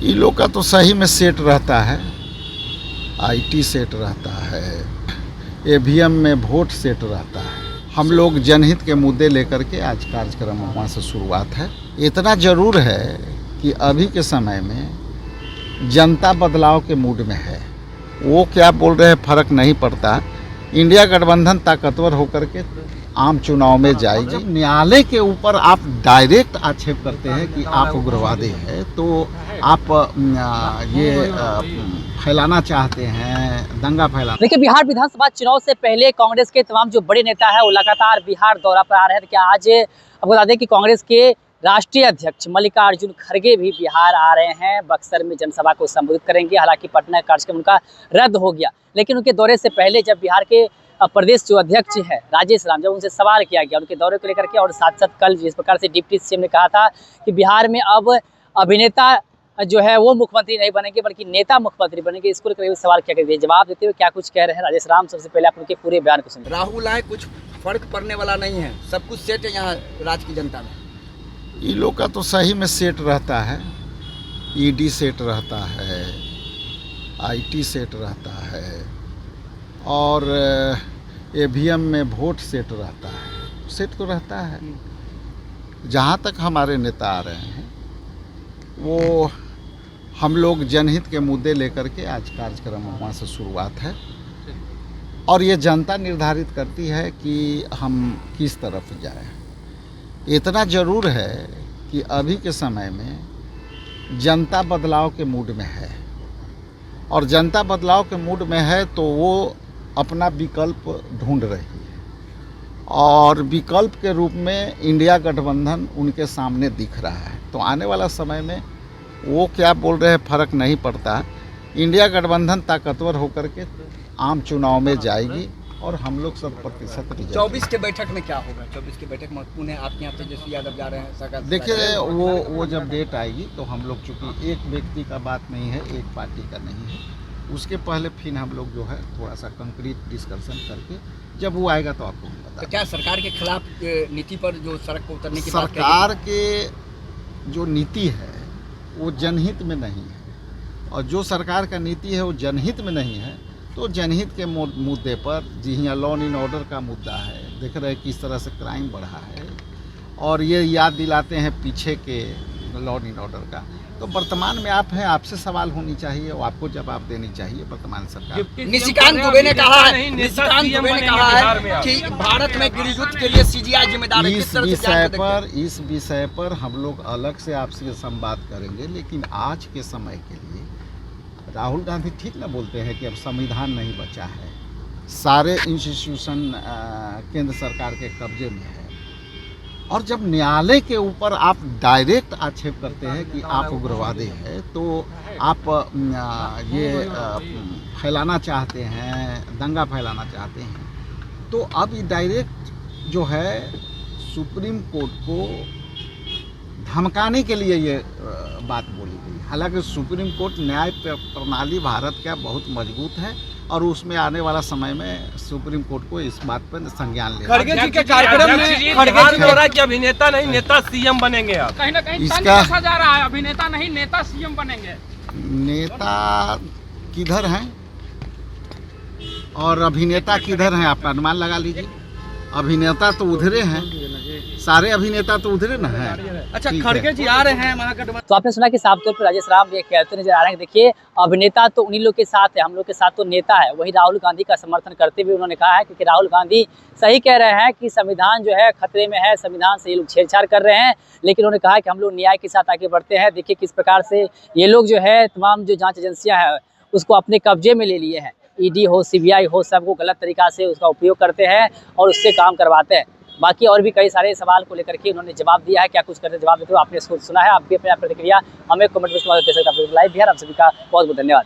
इन लोग का तो सही में सेट रहता है, आईटी सेट रहता है, ईवीएम में वोट सेट रहता है। हम लोग जनहित के मुद्दे लेकर के आज कार्यक्रम वहाँ से शुरुआत है। इतना ज़रूर है कि अभी के समय में जनता बदलाव के मूड में है। वो क्या बोल रहे हैं फर्क नहीं पड़ता। इंडिया गठबंधन ताकतवर होकर के आम चुनाव में जाएगी। न्यायालय के ऊपर आप डायरेक्ट आक्षेप करते हैं कि आप उग्रवादी हैं, तो आप ये फैलाना चाहते हैं, दंगा फैलाना। देखिए, बिहार विधानसभा चुनाव से पहले कांग्रेस के तमाम जो बड़े नेता हैं वो लगातार बिहार दौरा पर आ रहे हैं। तो क्या आज आपको बता दें कि कांग्रेस के राष्ट्रीय अध्यक्ष मल्लिकार्जुन खड़गे भी बिहार आ रहे हैं। बक्सर में जनसभा को संबोधित करेंगे। हालांकि पटना कार्यक्रम उनका रद्द हो गया, लेकिन उनके दौरे से पहले जब बिहार के प्रदेश जो अध्यक्ष है राजेश राम, जब उनसे सवाल किया गया उनके दौरे को लेकर के, और साथ साथ कल जिस प्रकार से डिप्टी सीएम ने कहा था कि बिहार में अब अभिनेता जो है वो मुख्यमंत्री नहीं बनेंगे बल्कि नेता मुख्यमंत्री बनेंगे, इसको लेकर सवाल किया गया। जवाब देते हुए क्या कुछ कह रहे हैं राजेश राम, सबसे पहले आप उनके पूरे बयान को सुनिए। राहुल आए, कुछ फर्क पड़ने वाला नहीं है, सब कुछ सेट है यहाँ राज्य की जनता में। इन लोग का तो सही में सेट रहता है, ईडी सेट रहता है, आईटी सेट रहता है, और ईवीएम में वोट सेट रहता है। सेट तो रहता है। जहाँ तक हमारे नेता आ रहे हैं वो हम लोग जनहित के मुद्दे लेकर के आज कार्यक्रम वहाँ से शुरुआत है, और ये जनता निर्धारित करती है कि हम किस तरफ जाएं। इतना ज़रूर है कि अभी के समय में जनता बदलाव के मूड में है, और जनता बदलाव के मूड में है तो वो अपना विकल्प ढूंढ रही है, और विकल्प के रूप में इंडिया गठबंधन उनके सामने दिख रहा है। तो आने वाला समय में वो क्या बोल रहे हैं फर्क नहीं पड़ता। इंडिया गठबंधन ताकतवर होकर के आम चुनाव में जाएगी, और हम लोग 100% 24 के बैठक में क्या होगा? 24 की बैठक महत्वपूर्ण है आपके यहाँ, तेजस्वी यादव जा रहे हैं सरकार। देखिए, वो जब डेट आएगी तो हम लोग, चूँकि एक व्यक्ति का बात नहीं है, एक पार्टी का नहीं है, उसके पहले फिर हम लोग जो है थोड़ा सा कंक्रीट डिस्कशन करके जब वो आएगा तो आपको बता। तो क्या सरकार के खिलाफ नीति पर जो सड़क पर उतरने की बात सरकार के जो नीति है वो जनहित में नहीं है, और जो सरकार का नीति है वो जनहित में नहीं है, तो जनहित के मुद्दे पर, जी हाँ, लॉ एंड ऑर्डर का मुद्दा है, देख रहे हैं किस तरह से क्राइम बढ़ा है, और ये याद दिलाते हैं पीछे के लॉ एंड ऑर्डर का। तो वर्तमान में आप हैं, आपसे सवाल होनी चाहिए और आपको जवाब देनी चाहिए वर्तमान सरकार। निशिकांत दुबे ने कहा है कि भारत में गृह युद्ध के लिए सीजीआई जिम्मेदार है। इस विषय पर हम लोग अलग से आपसे संवाद करेंगे, लेकिन आज के समय के लिए राहुल गांधी ठीक ना बोलते हैं कि अब संविधान नहीं बचा है, सारे इंस्टीट्यूशन केंद्र सरकार के कब्जे में है, और जब न्यायालय के ऊपर आप डायरेक्ट आक्षेप करते हैं कि आप उग्रवादी हैं, तो आप ये फैलाना चाहते हैं, दंगा फैलाना चाहते हैं, तो अब ये डायरेक्ट जो है सुप्रीम कोर्ट को धमकाने के लिए ये बात बोली गई। हालांकि सुप्रीम कोर्ट न्याय प्रणाली भारत का बहुत मजबूत है, और उसमें आने वाला समय में सुप्रीम कोर्ट को इस बात पर संज्ञान लेना। खड़गे जी के कार्यक्रम में खड़गे जी बोल रहा है कि अभिनेता नहीं नेता सीएम बनेंगे। आप कहीं ना कहीं इसका जा रहा है, अभिनेता नहीं नेता सीएम बनेंगे। नेता किधर हैं और अभिनेता किधर हैं, आप अनुमान लगा लीजिए। अभिनेता तो उधरे हैं, सारे अभिनेता तो उधरे ना हैं। अच्छा, खड़गे जी आ रहे हैं महागठबंधन। तो आपने सुना कि साफ तौर पर राजेश राम ये कहते नजर आ रहे हैं। देखिए, अभिनेता तो उन्हीं लोग के साथ है, हम लोग के साथ तो नेता है। वही राहुल गांधी का समर्थन करते हुए उन्होंने कहा है, क्योंकि राहुल गांधी सही कह रहे हैं कि संविधान जो है खतरे में है, संविधान से ये लोग छेड़छाड़ कर रहे हैं, लेकिन उन्होंने कहा कि हम लोग न्याय के साथ आगे बढ़ते हैं। देखिए किस प्रकार से ये लोग जो है तमाम जो जाँच एजेंसियाँ हैं उसको अपने कब्जे में ले लिए हैं। ईडी हो, सीबीआई हो, सबको गलत तरीका से उसका उपयोग करते हैं और उससे काम करवाते हैं। बाकी और भी कई सारे सवाल को लेकर के उन्होंने जवाब दिया है। क्या कुछ करते जवाब देते हो आपने इसको सुना है। आप भी अपनी प्रतिक्रिया हमें कमेंट में दे सकते हैं। लाइव बिहार आप सभी का बहुत बहुत धन्यवाद।